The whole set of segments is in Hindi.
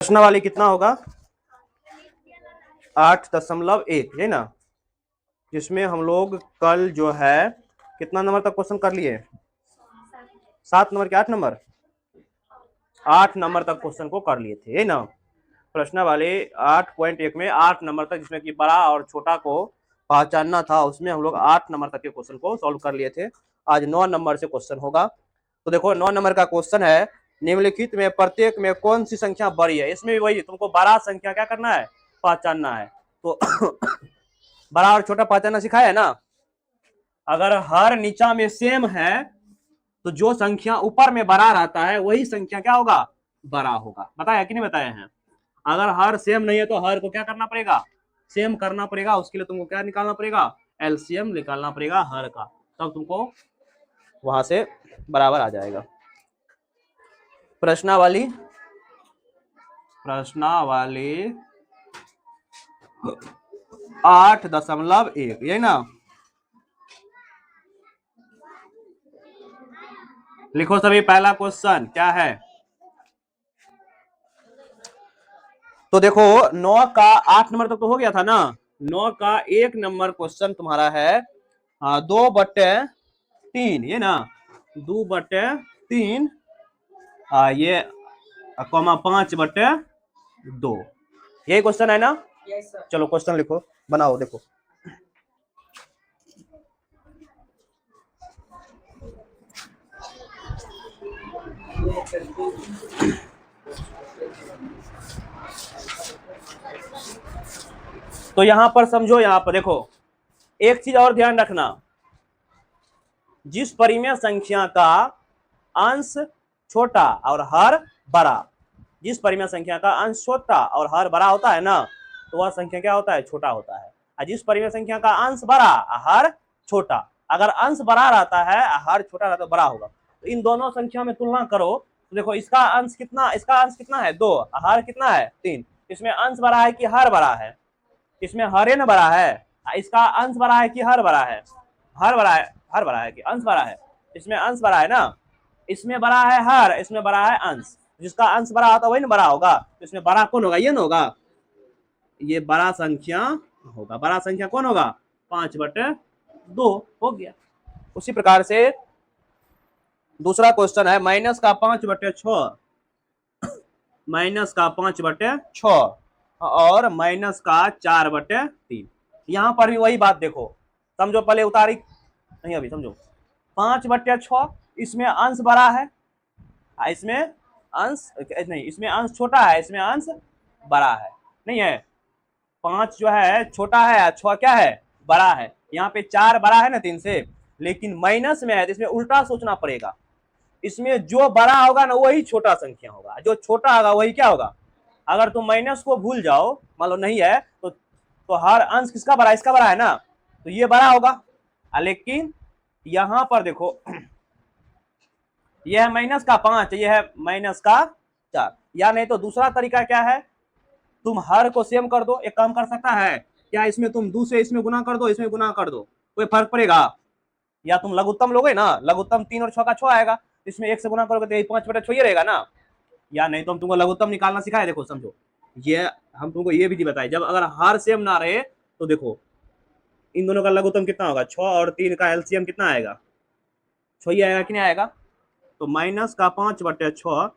प्रश्न वाली कितना होगा 8.1 है ना, जिसमें हम लोग कल जो है कितना नंबर तक क्वेश्चन कर लिए 7 नंबर के 8 नंबर 8 नंबर तक क्वेश्चन को कर लिए थे है ना। प्रश्न वाले 8.1 में 8 नंबर तक, जिसमें कि बड़ा और छोटा को पहचानना था, उसमें हम लोग 8 नंबर तक के क्वेश्चन को सॉल्व कर लिए थे। आज 9 नंबर से क्वेश्चन होगा। तो देखो 9 नंबर का क्वेश्चन है, निम्नलिखित में प्रत्येक में कौन सी संख्या बड़ी है। इसमें भी वही तुमको बड़ा संख्या क्या करना है, पहचानना है। तो बड़ा और छोटा पहचानना सिखाया है ना। अगर हर नीचा में सेम है तो जो संख्या ऊपर में बड़ा रहता है वही संख्या क्या होगा, बड़ा होगा। बताया कि नहीं बताया है। अगर हर सेम नहीं है तो हर को क्या करना पड़ेगा, सेम करना पड़ेगा। उसके लिए तुमको क्या निकालना पड़ेगा, एलसीएम निकालना पड़ेगा हर का, तब तुमको वहां से बराबर आ जाएगा। प्रश्नावली 8.1 ये ना, लिखो सभी। पहला क्वेश्चन क्या है, तो देखो 9 का 8 नंबर तक तो हो गया था ना। 9 का 1 नंबर क्वेश्चन तुम्हारा है 2/3 ये ना, 2/3 ये कॉमा 5/2 यही क्वेश्चन है ना। चलो क्वेश्चन लिखो, बनाओ। देखो तो यहां पर समझो, यहां पर देखो एक चीज और ध्यान रखना, जिस परिमेय संख्या का अंश छोटा और हर बड़ा, जिस परिमेय संख्या का अंश छोटा और हर बड़ा होता है ना, तो वह संख्या क्या होता है, छोटा होता है। और जिस परिमेय संख्या का अंश बड़ा हर छोटा, अगर अंश बड़ा रहता है हर छोटा रहता है, बड़ा होगा। तो इन दोनों संख्या में तुलना करो तो देखो इसका अंश कितना, इसका अंश कितना है 2, हर कितना है 3। इसमें अंश बड़ा है कि हर बड़ा है, इसमें हर न बड़ा है। इसका अंश बड़ा है कि हर बड़ा है, हर बड़ा है, हर बड़ा है कि अंश बड़ा है। इसमें अंश बड़ा है ना, इसमें बड़ा है हर, इसमें बड़ा है अंश। जिसका अंश बड़ा होता है वही ना बड़ा होगा। तो इसमें बड़ा कौन होगा, ये ना होगा, ये बड़ा संख्या होगा। बड़ा संख्या कौन होगा, 5/2 हो गया। उसी प्रकार से दूसरा क्वेश्चन है -5/6, -5/6 और -4/3। यहां पर भी वही बात देखो, समझो पहले उतारी नहीं, अभी समझो 5/6 इसमें अंश बड़ा है, इसमें अंश नहीं, इसमें अंश छोटा है, इसमें अंश बड़ा है, नहीं है। 5 जो है छोटा है, 6 क्या है, बड़ा है। यहाँ पे 4 बड़ा है ना 3 से, लेकिन माइनस में है तो इसमें उल्टा सोचना पड़ेगा। इसमें जो बड़ा होगा ना वही छोटा संख्या होगा, जो छोटा होगा वही क्या होगा। अगर तुम माइनस को भूल जाओ, मान लो नहीं है तो हर अंश किसका बड़ा, इसका बड़ा है ना, तो ये बड़ा होगा। लेकिन यहां पर देखो यह है -5, यह है -4। या नहीं तो दूसरा तरीका क्या है, तुम हर को सेम कर दो। एक काम कर सकता है क्या, इसमें तुम 2 से इसमें गुना कर दो, इसमें गुना कर दो, कोई फर्क पड़ेगा। या तुम लघुत्तम लोगे ना, लघुत्तम 3 और 6 का 6 आएगा, इसमें 1 से गुना करोगे तो 5/6 ही रहेगा ना। या नहीं तो हम तुमको लघुत्तम निकालना सिखाए। देखो समझो, ये हम तुमको ये विधि बताई, जब अगर हर सेम ना रहे तो देखो इन दोनों का लघुत्तम कितना होगा, 6 और 3 का एलसीएम कितना आएगा, 6 ही आएगा कि नहीं आएगा। तो -5/6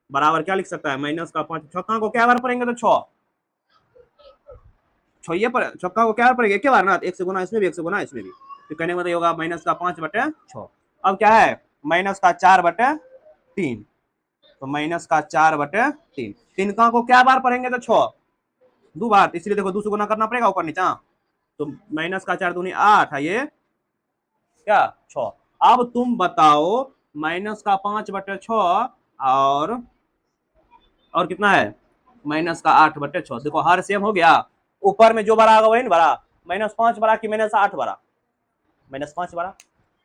बराबर क्या लिख सकता है, -5, छक्का को क्या बार पढ़ेंगे तो 6, छः पर छक्का को क्या बार पड़ेगा, एक बार ना, 1 से गुना इसमें भी 1 से गुना इसमें भी। तो कहने का मतलब होगा -5/6। अब क्या है, -4/3, तो -4/3। 3 को क्या बार पढ़ेंगे तो 6 2 बार, इसलिए देखो 2 से गुना करना पड़ेगा ऊपर नीचा। तो -4 दूनी 8 है, ये क्या 6। अब तुम बताओ -5/6 और कितना है, -8/6। देखो हर सेम हो गया, ऊपर में जो बड़ा होगा वही ना बड़ा। -5 बड़ा कि -8 बड़ा, -5 बड़ा,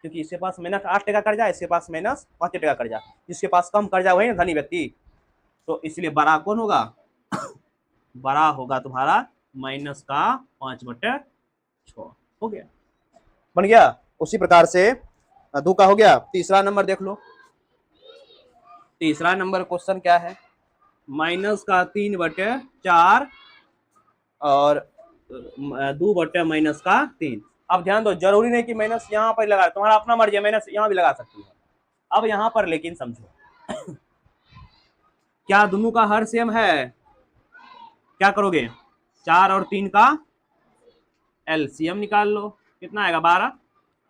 क्योंकि इसके पास -8 कर्जा, इसके पास -5 कर्जा। जिसके पास कम कर्जा वही ना धनी व्यक्ति। तो इसलिए बड़ा कौन होगा, बड़ा होगा तुम्हारा -5/6 हो गया, बन गया। उसी प्रकार से 2 का हो गया। तीसरा नंबर देख लो, तीसरा नंबर क्वेश्चन क्या है, -3/4 और 2/-3। अब ध्यान दो, जरूरी नहीं कि माइनस यहाँ पर लगा, तुम्हारा अपना मर्जी है, माइनस यहाँ भी लगा सकती हो। अब यहाँ पर लेकिन समझो, क्या दोनों का हर सेम है? क्या करोगे? 4 और 3 का एलसीएम निकाल लो, कितना आएगा? 12।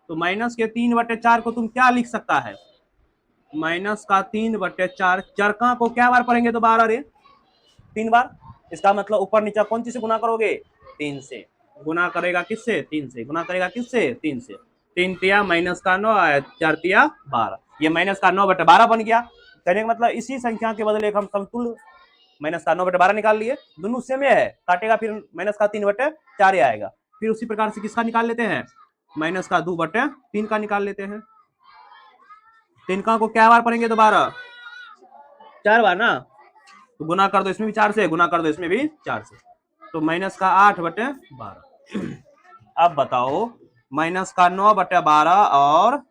तो -3/4 को तुम क्या लिख सकता है? -3/4। चरका को क्या बार पढ़ेंगे तो 12 रे? 3 बार। इसका मतलब ऊपर नीचे कौन चीज से गुना करोगे? 3 से। गुना करेगा किससे? 3 से। गुना करेगा किससे? 3 से। 3 तिया -9, 4 तिया 12। ये -9/12 बन गया। कहने का मतलब इसी संख्या के बदले हम समतुल्य -9/12 निकाल लिए। दोनों सेम है, काटेगा फिर -3/4 ही आएगा। फिर उसी प्रकार से किसका निकाल लेते हैं? -2/3 का निकाल लेते हैं। 3 का को क्या बार पढ़ेंगे दोबारा? 4 बार ना। तो गुना कर दो, इसमें भी 4 से, गुना कर दो इसमें भी 4 से, तो -8/12। अब बताओ, -9/12 और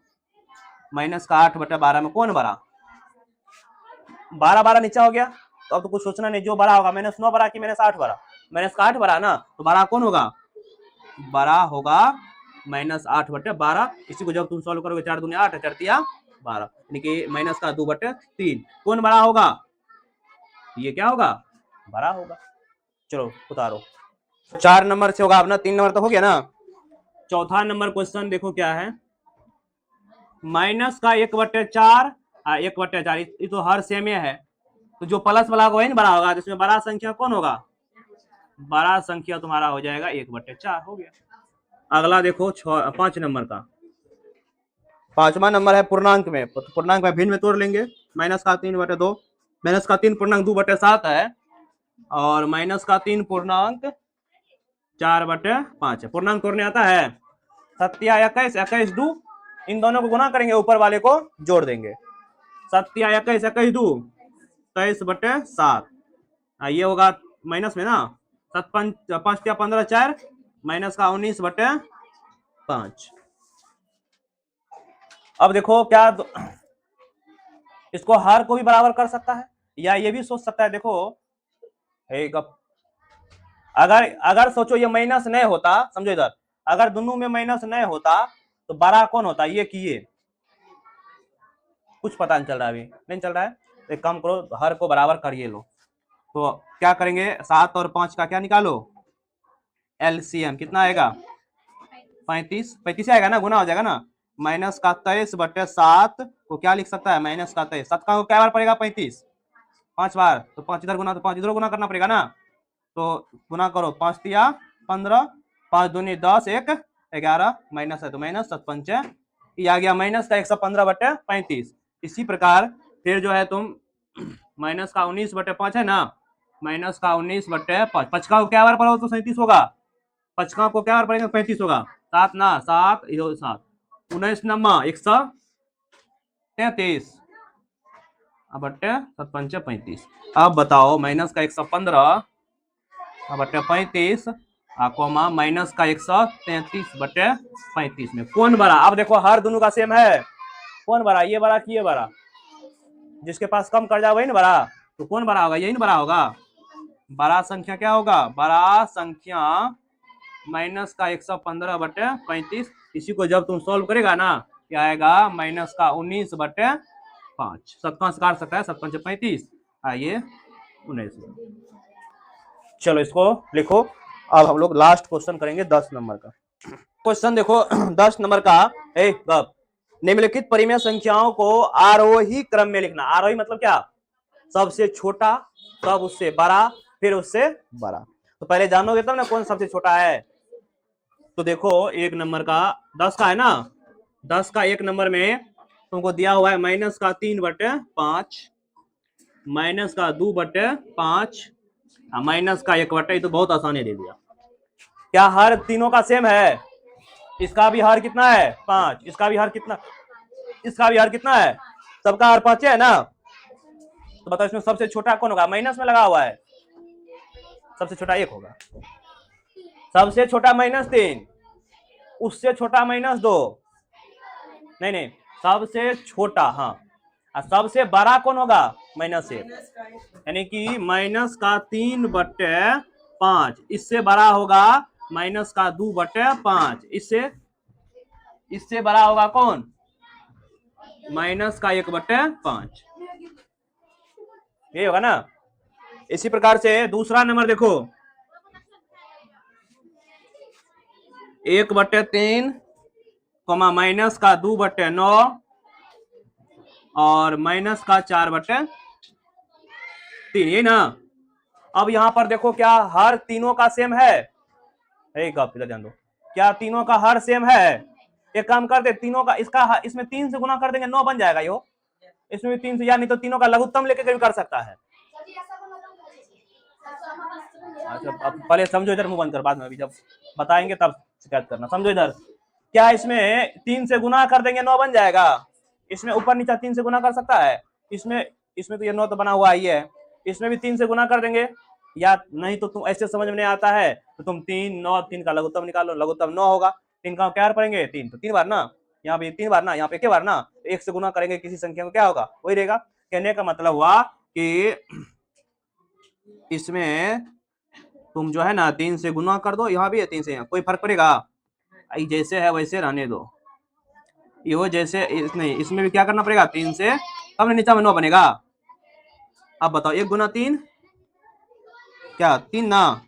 -8/12 में कौन बड़ा? 12 नीचा हो गया, तो अब तो कुछ सोचना नहीं, जो बड़ा होगा -9 बड़ा कि -8 बड़ा? -8 बड़ा ना, तो बड़ा कौन होगा? बड़ा होगा -8/12। इसी को जब तुम सॉल्व करोगे, 4 दूनी 8, 4 तिया 12, यानी कि -2/3। कौन बड़ा होगा? ये क्या होगा? बड़ा होगा। चलो उतारो। 4 नंबर से होगा अब ना, 3 नंबर तो हो गया ना। चौथा नंबर क्वेश्चन देखो क्या है। -1/4 1/4, ये तो हर सेम है, तो जो प्लस वाला वही बड़ा होगा, जिसमें बड़ा संख्या कौन होगा? बड़ा संख्या तुम्हारा हो जाएगा 1/4। हो गया। अगला देखो 5 नंबर का। 5वां नंबर है पूर्णांक में, तो पूर्णांक में भिन्न में तोड़ लेंगे। -3/2, -3 पूर्णांक 2/7 है, और -3 पूर्णांक 4/5 है। पूर्णांक तोड़ने आता है? 7 21 2, इन दोनों को गुना करेंगे, ऊपर वाले को जोड़ देंगे। 7 21 21 2, 23/7। ये होगा माइनस में ना, 7 5 15 4, -19/5। अब देखो क्या इसको हर को भी बराबर कर सकता है, या ये भी सोच सकता है। देखो अगर सोचो ये माइनस नहीं होता, समझो इधर, अगर दोनों में माइनस नहीं होता तो बड़ा कौन होता? ये किए, कुछ पता नहीं चल रहा, अभी नहीं चल रहा है। एक काम करो, हर को बराबर करिए लो। तो क्या करेंगे? 7 और 5 का क्या निकालो? एलसीएम कितना आएगा? 35 आएगा ना, गुना हो जाएगा ना। -23/7 को क्या लिख सकता है? -23। 7 का क्या बार पड़ेगा? 35, 5 बार, तो 5 इधर गुना, तो 5 इधर गुना करना पड़ेगा ना। तो गुना करो, 5 तिया 15, 5 दूनी 10, 1 11, माइनस है तो माइनस, 7 पंचे ये आ गया -115/35। इसी प्रकार फिर जो है तुम -19/5 है ना, -19/5, 5 का क्या बार पढ़ो तो 37 होगा, 5 का को क्या बार पढ़ेंगे? 35 होगा। 7 ना, 7 7 19 नम्मा 133 बट्टे 7 पंचे 35। अब बताओ, माइनस का 115 बट्टे 35 कोमा माइनस का 133/35 में कौन बड़ा? अब देखो हर दोनों का सेम है, कौन बड़ा? ये बड़ा कि ये बड़ा? जिसके पास कम कर्जा वही ना बड़ा, तो कौन बड़ा होगा? यही ना बड़ा होगा। बड़ा संख्या क्या होगा? बड़ा संख्या माइनस का 115/35। इसी को जब तुम सॉल्व करेगा ना, क्या आएगा? माइनस का 19/5। 7 से काट सकता है, 7 पंचे 35, आइए 19। चलो इसको लिखो। अब हम लोग लास्ट क्वेश्चन करेंगे 10 नंबर का क्वेश्चन। देखो 10 नंबर का निम्नलिखित परिमेय संख्याओं को आरोही क्रम में लिखना। आरोही मतलब क्या? सबसे छोटा, तब उससे बड़ा, फिर उससे बड़ा। तो पहले जानोगे तब ना कौन सबसे छोटा है। तो देखो 1 नंबर का 10 का है ना, 10 का 1 नंबर में तुमको दिया हुआ है -3/5, -2/5, माइनस का 1/, तो बहुत आसानी दे दिया। क्या हर तीनों का सेम है? इसका भी हर कितना है? 5। इसका भी हर कितना? इसका भी हर कितना है? सबका हर 5 है ना। तो बताओ इसमें सबसे छोटा कौन होगा? माइनस में लगा हुआ है, सबसे छोटा 1 होगा। सबसे छोटा -3, उससे छोटा -2, नहीं सबसे छोटा, हाँ और सबसे बड़ा कौन होगा? माइनस 1, यानी कि -3/5। इससे बड़ा होगा -2/5। इससे बड़ा होगा कौन? -1/5। ये होगा ना। इसी प्रकार से दूसरा नंबर देखो, 1/3, -2/9 और -4/3, यही ना। अब यहां पर देखो, क्या हर तीनों का सेम है? ध्यान दो, क्या तीनों का हर सेम है? एक काम करते, तीनों का इसमें 3 से गुना कर देंगे, 9 बन जाएगा। यो इसमें भी 3 से, या नहीं तो तीनों का लघुत्तम लेके भी कर सकता है। अच्छा, अब पहले समझो इधर, मुंह बंद कर, बाद में अभी जब बताएंगे तब शिकायत करना। समझो इधर, क्या इसमें 3 से गुना कर देंगे 9 बन जाएगा? इसमें ऊपर नीचे 3 से गुना कर सकता है। इसमें तो ये 9 तो बना हुआ ही है। इसमें भी 3 से गुना कर देंगे, या नहीं तो तुम ऐसे समझ में नहीं आता है तो तुम 3, 9, 3 का लघुत्तम निकालो, लघुत्तम 9 होगा। 3 का क्या पढ़ेंगे? 3, तो 3 बार ना, यहाँ पे 3 बार ना, यहाँ पे 1 बार ना, 1 से गुना करेंगे किसी संख्या को, क्या होगा? वही रहेगा। कहने का मतलब हुआ कि इसमें तुम जो है ना 3 से गुना कर दो, यहाँ भी है 3 से, यहाँ कोई फर्क पड़ेगा? जैसे है वैसे रहने दो। ये जैसे नहीं, इसमें भी क्या करना पड़ेगा? 3 से, तब नीचे में 9 बनेगा। अब बताओ, 1 गुना 3 क्या? 3 ना,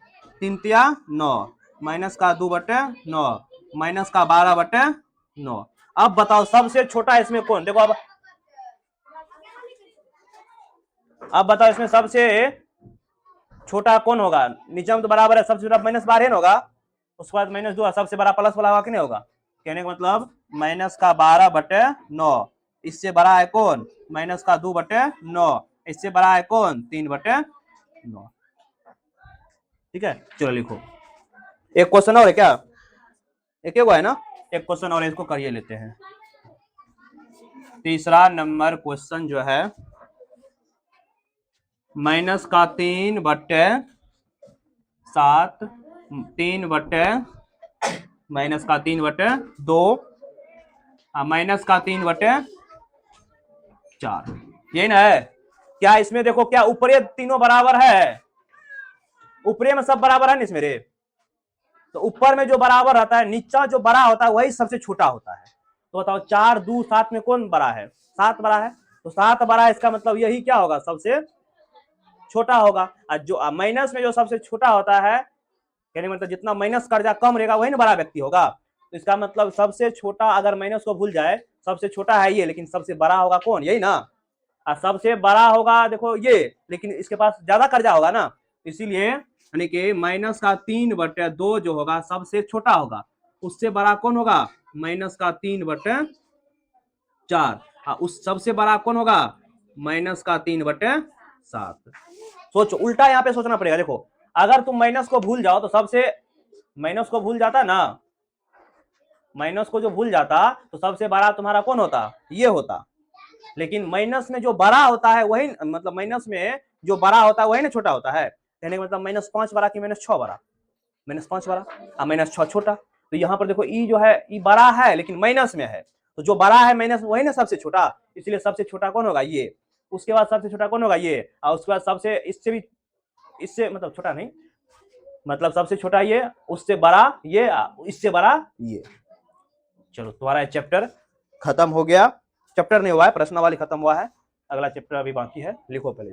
3 तिया 9, -2/9, -12/9। अब बताओ सबसे छोटा इसमें कौन? देखो अब बताओ इसमें सबसे छोटा कौन होगा? नीचे में तो बराबर है, सबसे छोटा -12 होगा, उसके बाद -2, सबसे बड़ा प्लस वाला होगा कि नहीं होगा? कहने का मतलब -12/9, इससे बड़ा है कौन? -2/9, इससे बड़ा है कौन? 3/9। ठीक है, चलो लिखो। एक क्वेश्चन और है क्या? एक है ना, एक क्वेश्चन और इसको करिए लेते हैं। तीसरा नंबर क्वेश्चन जो है, -3/7, 3/-2, -3/4, यही ना है। क्या इसमें देखो, क्या ऊपरी तीनों बराबर है? ऊपरी में सब बराबर है ना इसमें रे। तो ऊपर में जो बराबर रहता है, नीचा जो बड़ा होता है वही सबसे छोटा होता है। तो बताओ 4, 2, 7 में कौन बड़ा है? 7 बड़ा है, तो 7 बड़ा है, इसका मतलब यही क्या होगा? सबसे छोटा होगा। और जो माइनस में जो सबसे छोटा होता है, कहने मतलब जितना माइनस कर्जा कम रहेगा वही ना बड़ा व्यक्ति होगा। तो इसका मतलब सबसे छोटा, अगर माइनस को भूल जाए, सबसे छोटा है ये, लेकिन सबसे बड़ा होगा कौन? यही ना। और सबसे बड़ा होगा देखो ये, लेकिन इसके पास ज्यादा कर्जा होगा ना, इसीलिए यानी कि -3/2 जो होगा सबसे छोटा होगा। उससे बड़ा कौन होगा? -3/4। उस सबसे बड़ा कौन होगा? -3/7। सोचो, उल्टा यहाँ पे सोचना पड़ेगा। देखो, अगर तुम माइनस को भूल जाओ तो सबसे, माइनस को भूल जाता ना, माइनस को जो भूल जाता तो सबसे बड़ा तुम्हारा कौन होता? ये होता। लेकिन माइनस में जो बड़ा होता है वही, मतलब माइनस में जो बड़ा होता है वही ना छोटा होता है। कहने का मतलब -5 बड़ा कि -6 बड़ा? -5 बड़ा, -6 छोटा। तो यहाँ पर देखो, ई जो है ई बड़ा है लेकिन माइनस में है, तो जो बड़ा है माइनस वही ना सबसे छोटा, इसलिए सबसे छोटा कौन होगा? ये। उसके बाद सबसे छोटा कौन होगा? ये। और उसके बाद सबसे, इससे भी, इससे मतलब छोटा नहीं, मतलब सबसे छोटा ये, उससे बड़ा ये, इससे बड़ा ये। चलो, तुम्हारा चैप्टर खत्म हो गया। चैप्टर नहीं हुआ है, प्रश्नावली खत्म हुआ है, अगला चैप्टर अभी बाकी है। लिखो पहले।